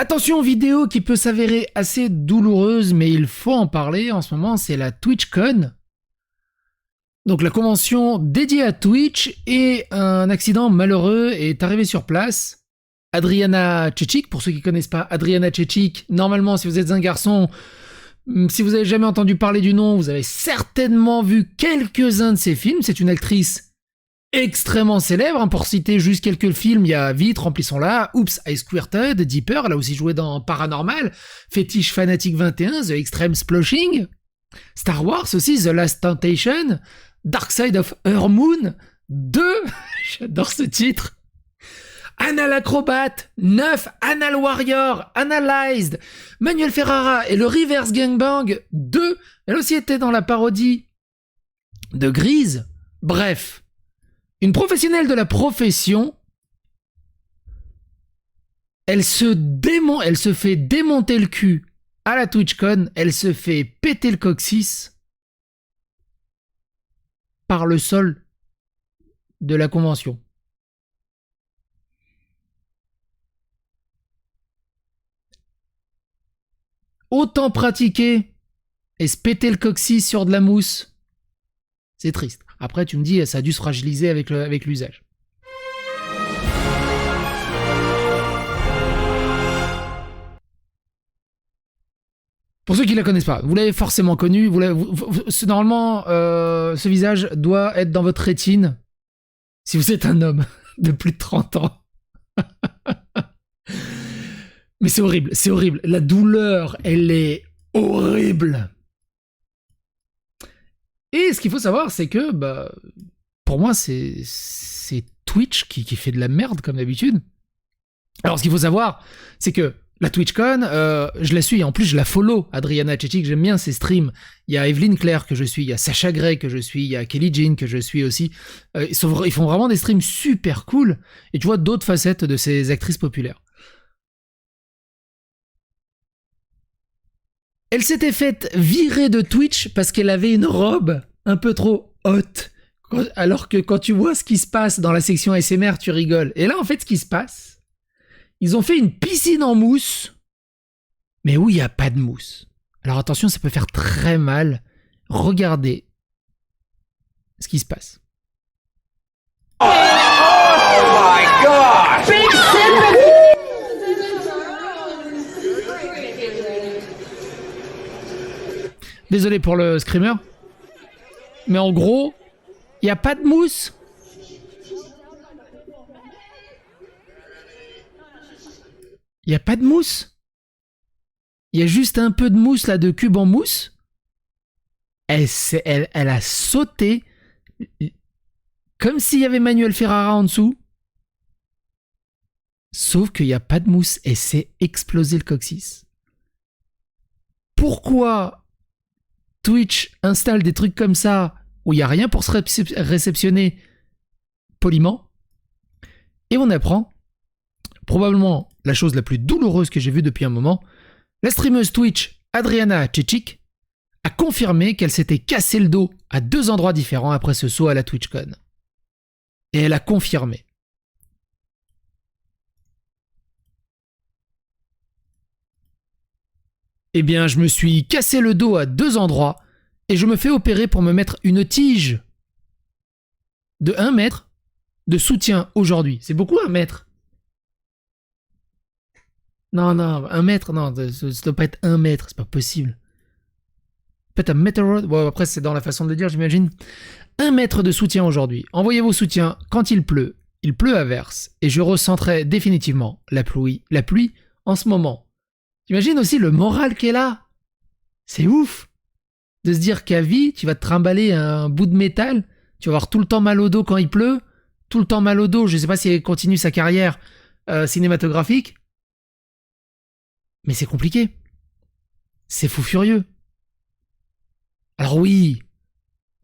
Attention, vidéo qui peut s'avérer assez douloureuse, mais il faut en parler en ce moment, c'est la TwitchCon. Donc la convention dédiée à Twitch, et un accident malheureux est arrivé sur place. Adriana Chechik, pour ceux qui ne connaissent pas Adriana Chechik, normalement si vous êtes un garçon, si vous avez jamais entendu parler du nom, vous avez certainement vu quelques-uns de ses films. C'est une actrice extrêmement célèbre, pour citer juste quelques films, il y a Vite, Remplissons-la, Oops, I Squirted, Deeper, elle a aussi joué dans Paranormal, Fétiche Fanatique 21, The Extreme Sploshing, Star Wars aussi, The Last Temptation, Dark Side of Her Moon 2, j'adore ce titre, Anal Acrobat 9, Anal Warrior, Analyzed, Manuel Ferrara et le Reverse Gangbang 2, elle aussi était dans la parodie de Grease, bref. Une professionnelle de la profession, elle se fait démonter le cul à la TwitchCon, elle se fait péter le coccyx par le sol de la convention. Autant pratiquer et se péter le coccyx sur de la mousse, c'est triste. Après, tu me dis, ça a dû se fragiliser avec l'usage. Pour ceux qui ne la connaissent pas, vous l'avez forcément connue. Normalement, ce visage doit être dans votre rétine si vous êtes un homme de plus de 30 ans. Mais c'est horrible, c'est horrible. La douleur, elle est horrible. Et ce qu'il faut savoir, c'est que, pour moi, c'est Twitch qui fait de la merde, comme d'habitude. Alors, ce qu'il faut savoir, c'est que la TwitchCon, je la suis, en plus, je la follow, Adriana Chechik, j'aime bien ses streams. Il y a Evelyne Claire que je suis, il y a Sacha Gray que je suis, il y a Kelly Jean que je suis aussi. Ils font vraiment des streams super cool, et tu vois d'autres facettes de ces actrices populaires. Elle s'était faite virer de Twitch parce qu'elle avait une robe un peu trop haute. Alors que quand tu vois ce qui se passe dans la section ASMR, tu rigoles. Et là, en fait, ce qui se passe, ils ont fait une piscine en mousse, mais où il n'y a pas de mousse. Alors attention, ça peut faire très mal. Regardez ce qui se passe. Oh my God! Big sympathy! Désolé pour le screamer. Mais en gros, il n'y a pas de mousse. Il n'y a pas de mousse. Il y a juste un peu de mousse là, de cube en mousse. Elle a sauté comme s'il y avait Manuel Ferrara en dessous. Sauf qu'il n'y a pas de mousse et c'est explosé le coccyx. Pourquoi Twitch installe des trucs comme ça où il n'y a rien pour se réceptionner poliment? Et on apprend, probablement la chose la plus douloureuse que j'ai vue depuis un moment, la streameuse Twitch Adriana Chechik a confirmé qu'elle s'était cassé le dos à 2 endroits différents après ce saut à la TwitchCon. Et elle a confirmé. Eh bien, je me suis cassé le dos à 2 endroits et je me fais opérer pour me mettre une tige de 1 mètre de soutien aujourd'hui. C'est beaucoup 1 mètre. Non, 1 mètre, non, ça doit pas être 1 mètre, c'est pas possible. Peut-être un mètre, bon, après c'est dans la façon de le dire, j'imagine. 1 mètre de soutien aujourd'hui. Envoyez vos soutiens quand il pleut à verse, et je ressentirai définitivement la pluie en ce moment. T'imagines aussi le moral qu'elle a? C'est ouf de se dire qu'à vie, tu vas te trimballer un bout de métal, tu vas avoir tout le temps mal au dos quand il pleut, tout le temps mal au dos, je sais pas si elle continue sa carrière cinématographique, mais c'est compliqué. C'est fou furieux. Alors oui,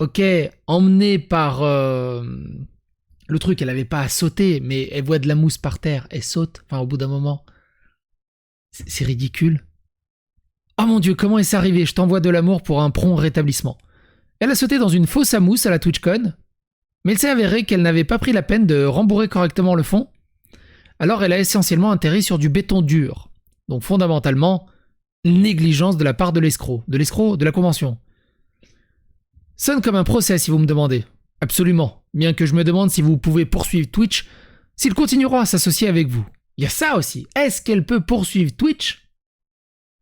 ok, emmenée par le truc, elle avait pas à sauter, mais elle voit de la mousse par terre, elle saute, enfin au bout d'un moment. C'est ridicule. Oh mon Dieu, comment est-ce arrivé? Je t'envoie de l'amour pour un prompt rétablissement. Elle a sauté dans une fosse à mousse à la TwitchCon, mais il s'est avéré qu'elle n'avait pas pris la peine de rembourrer correctement le fond, alors elle a essentiellement atterri sur du béton dur. Donc fondamentalement, négligence de la part de l'escroc, de la convention. Sonne comme un procès si vous me demandez. Absolument. Bien que je me demande si vous pouvez poursuivre Twitch, s'ils continueront à s'associer avec vous. Il y a ça aussi. Est-ce qu'elle peut poursuivre Twitch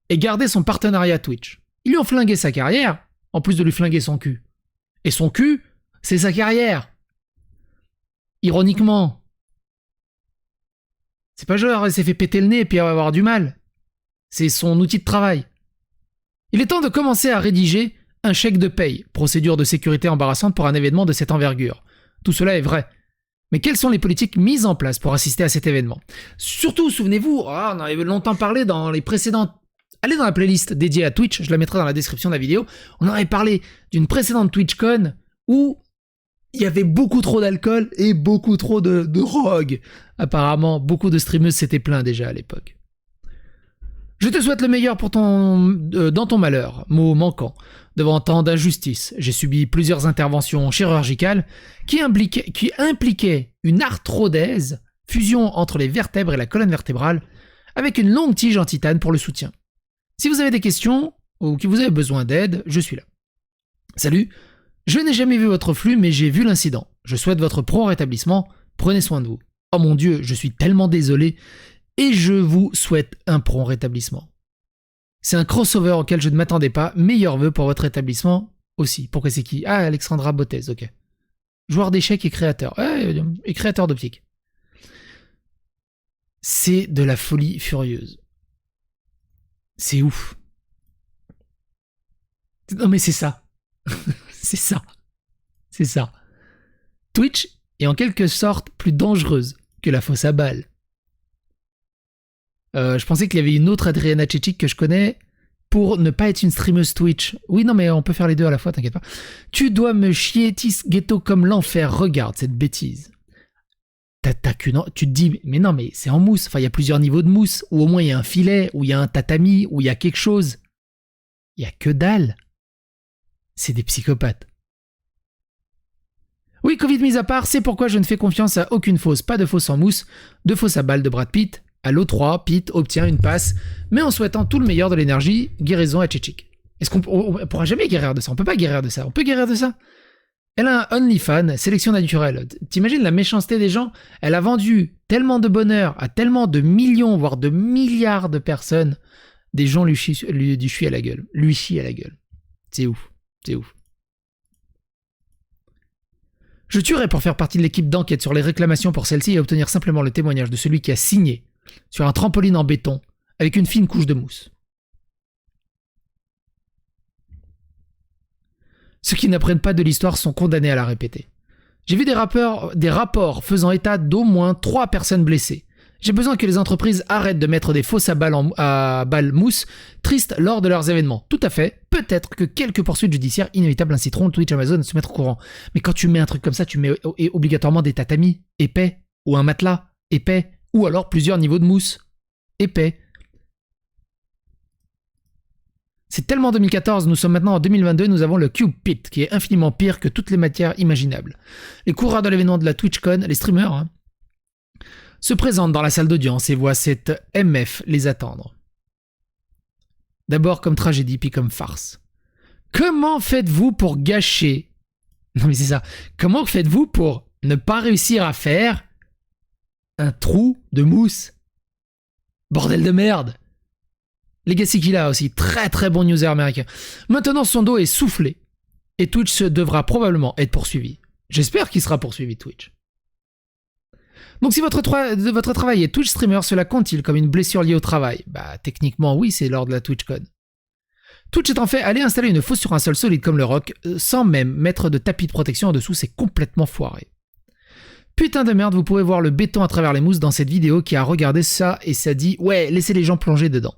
et garder son partenariat Twitch? Ils lui ont flingué sa carrière, en plus de lui flinguer son cul. Et son cul, c'est sa carrière. Ironiquement. C'est pas genre, elle s'est fait péter le nez et puis elle va avoir du mal. C'est son outil de travail. Il est temps de commencer à rédiger un chèque de paye, procédure de sécurité embarrassante pour un événement de cette envergure. Tout cela est vrai. Mais quelles sont les politiques mises en place pour assister à cet événement? Surtout, souvenez-vous, on en avait longtemps parlé dans les précédentes... Allez dans la playlist dédiée à Twitch, je la mettrai dans la description de la vidéo. On avait parlé d'une précédente TwitchCon où il y avait beaucoup trop d'alcool et beaucoup trop de drogue. Apparemment, beaucoup de streameuses s'étaient plaints déjà à l'époque. Je te souhaite le meilleur pour dans ton malheur, mot manquant. Devant tant d'injustices, j'ai subi plusieurs interventions chirurgicales qui impliquaient une arthrodèse, fusion entre les vertèbres et la colonne vertébrale, avec une longue tige en titane pour le soutien. Si vous avez des questions ou que vous avez besoin d'aide, je suis là. Salut, je n'ai jamais vu votre flux, mais j'ai vu l'incident. Je souhaite votre prompt rétablissement, prenez soin de vous. Oh mon Dieu, je suis tellement désolé, et je vous souhaite un prompt rétablissement. C'est un crossover auquel je ne m'attendais pas, meilleurs vœux pour votre rétablissement aussi. Pourquoi c'est qui? Ah, Alexandra Bottez, ok. Joueur d'échecs et créateur. Et créateur d'optique. C'est de la folie furieuse. C'est ouf. Non mais c'est ça. C'est ça. C'est ça. Twitch est en quelque sorte plus dangereuse que la fosse à balles. Je pensais qu'il y avait une autre Adriana Chechik que je connais pour ne pas être une streameuse Twitch. Oui, non, mais on peut faire les deux à la fois, t'inquiète pas. Tu dois me chier Tis Ghetto comme l'enfer. Regarde cette bêtise. Tu te dis, mais non, mais c'est en mousse. Enfin, il y a plusieurs niveaux de mousse. Ou au moins, il y a un filet, ou il y a un tatami, ou il y a quelque chose. Il y a que dalle. C'est des psychopathes. Oui, Covid mis à part, c'est pourquoi je ne fais confiance à aucune fausse. Pas de fausse en mousse, de fausse à balle de Brad Pitt. À l'O3, Pitt obtient une passe, mais en souhaitant tout le meilleur de l'énergie, guérison à Tchitchik. Est-ce qu'on pourra jamais guérir de ça? On peut pas guérir de ça. On peut guérir de ça? Elle a un OnlyFans, sélection naturelle. T'imagines la méchanceté des gens? Elle a vendu tellement de bonheur à tellement de millions, voire de milliards de personnes. Des gens lui chient à la gueule. Lui chient à la gueule. C'est ouf. C'est ouf. Je tuerais pour faire partie de l'équipe d'enquête sur les réclamations pour celle-ci et obtenir simplement le témoignage de celui qui a signé sur un trampoline en béton avec une fine couche de mousse. Ceux qui n'apprennent pas de l'histoire sont condamnés à la répéter. J'ai vu des rapports faisant état d'au moins 3 personnes blessées. J'ai besoin que les entreprises arrêtent de mettre des fausses à balles mousse tristes lors de leurs événements. Tout à fait. Peut-être que quelques poursuites judiciaires inévitables inciteront Twitch Amazon à se mettre au courant. Mais quand tu mets un truc comme ça, tu mets obligatoirement des tatamis épais ou un matelas épais ou alors plusieurs niveaux de mousse épais. C'est tellement 2014, nous sommes maintenant en 2022 et nous avons le Cube Pit qui est infiniment pire que toutes les matières imaginables. Les coureurs de l'événement de la TwitchCon, les streamers, se présentent dans la salle d'audience et voient cette MF les attendre. D'abord comme tragédie, puis comme farce. Comment faites-vous pour gâcher... Non mais c'est ça. Comment faites-vous pour ne pas réussir à faire un trou de mousse? Bordel de merde. Legacy Killa aussi, très très bon user américain. Maintenant son dos est soufflé et Twitch devra probablement être poursuivi. J'espère qu'il sera poursuivi Twitch. Donc si votre travail est Twitch streamer, cela compte-t-il comme une blessure liée au travail? Bah techniquement oui, c'est lors de la TwitchCon. Twitch est en fait allé installer une fosse sur un sol solide comme le roc, sans même mettre de tapis de protection en dessous, c'est complètement foiré. Putain de merde, vous pouvez voir le béton à travers les mousses dans cette vidéo qui a regardé ça et ça dit « Ouais, laissez les gens plonger dedans ».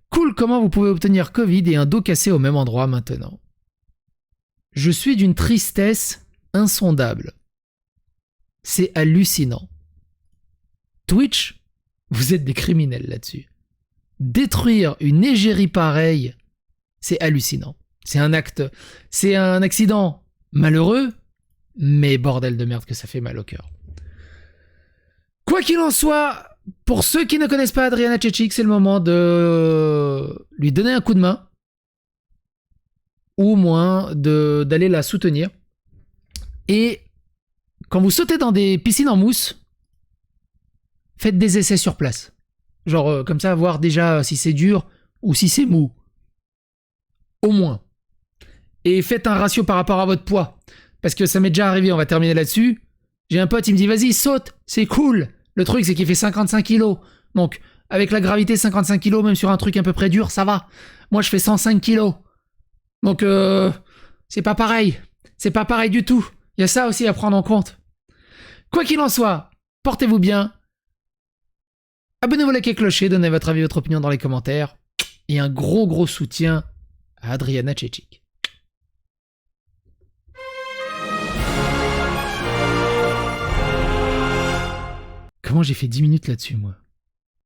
Cool comment vous pouvez obtenir Covid et un dos cassé au même endroit maintenant. Je suis d'une tristesse insondable. C'est hallucinant. Twitch, vous êtes des criminels là-dessus. Détruire une égérie pareille, c'est hallucinant. C'est un accident malheureux, mais bordel de merde que ça fait mal au cœur. Quoi qu'il en soit, Pour ceux qui ne connaissent pas Adriana Chechik, c'est le moment de lui donner un coup de main. Ou au moins d'aller la soutenir. Et quand vous sautez dans des piscines en mousse, faites des essais sur place. Genre, comme ça, voir déjà si c'est dur ou si c'est mou. Au moins. Et faites un ratio par rapport à votre poids. Parce que ça m'est déjà arrivé, on va terminer là-dessus. J'ai un pote, il me dit, vas-y, saute, c'est cool. Le truc, c'est qu'il fait 55 kilos. Donc, avec la gravité, 55 kilos, même sur un truc à peu près dur, ça va. Moi, je fais 105 kilos. Donc, c'est pas pareil. C'est pas pareil du tout. Il y a ça aussi à prendre en compte. Quoi qu'il en soit, portez-vous bien. Abonnez-vous, likez, clocher, donnez votre avis, votre opinion dans les commentaires. Et un gros soutien à Adriana Chechik. Comment j'ai fait 10 minutes là-dessus, moi?